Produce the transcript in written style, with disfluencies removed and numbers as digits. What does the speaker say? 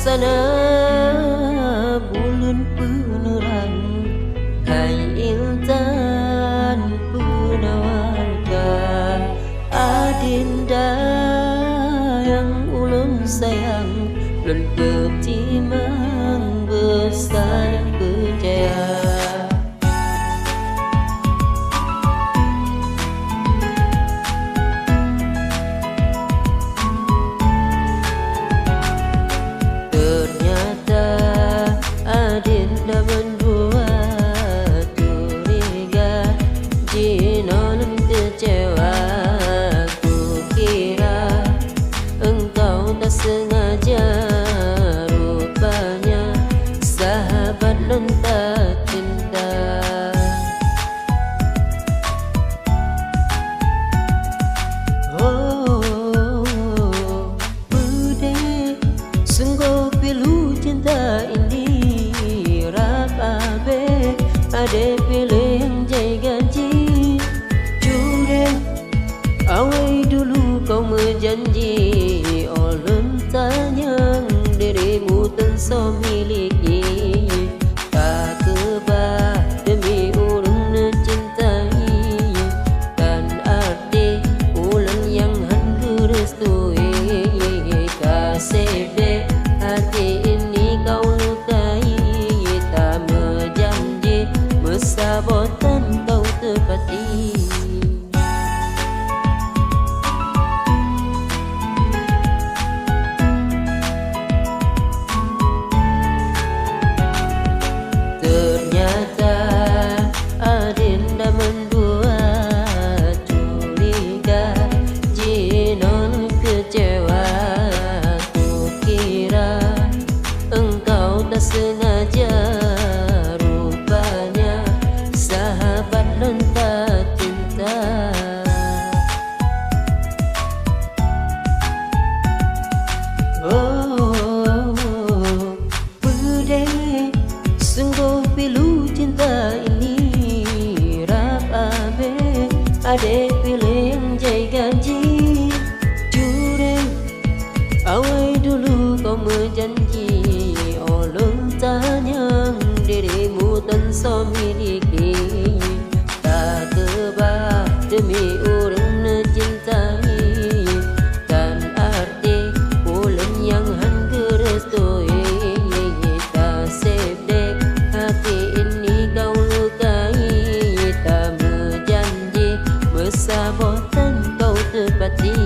sana bulan penerang, hai intan penawarga adinda yang ulun sayang, ulun ketimang besar berjaya. Adinda membuat curiga, jinon kecewa. Ku kira engkau tak sengaja, rupanya sahabat dan tak cinta. Oh, bude sungguh pilu cinta ini. Ade pilih yang jai gaji, jure awai dulu kau berjanji, ulun tanya dirimu tenso miliki. Tak kebah demi ulun mencintai, kan arti ulun yang hendak restui. Kasih deh hati ini kau lukai, tak berjanji sabotan kau tepati. Ternyata adinda membuat curiga, jinon kecewa. Ku kira engkau tak sengaja, sahabat dan tak cinta. Oh, bude sungguh pilu cinta ini. Rap abe ade pilih yang jai gaji, jure awai dulu kau berjanji, ulun tanya dirimu tenso miliki. Tak kebah demi urang mencintai, kan arti ulun yang hendak restui. Kasih dek hati ini kau lukai, tak berjanji bersahabatan kau tepati.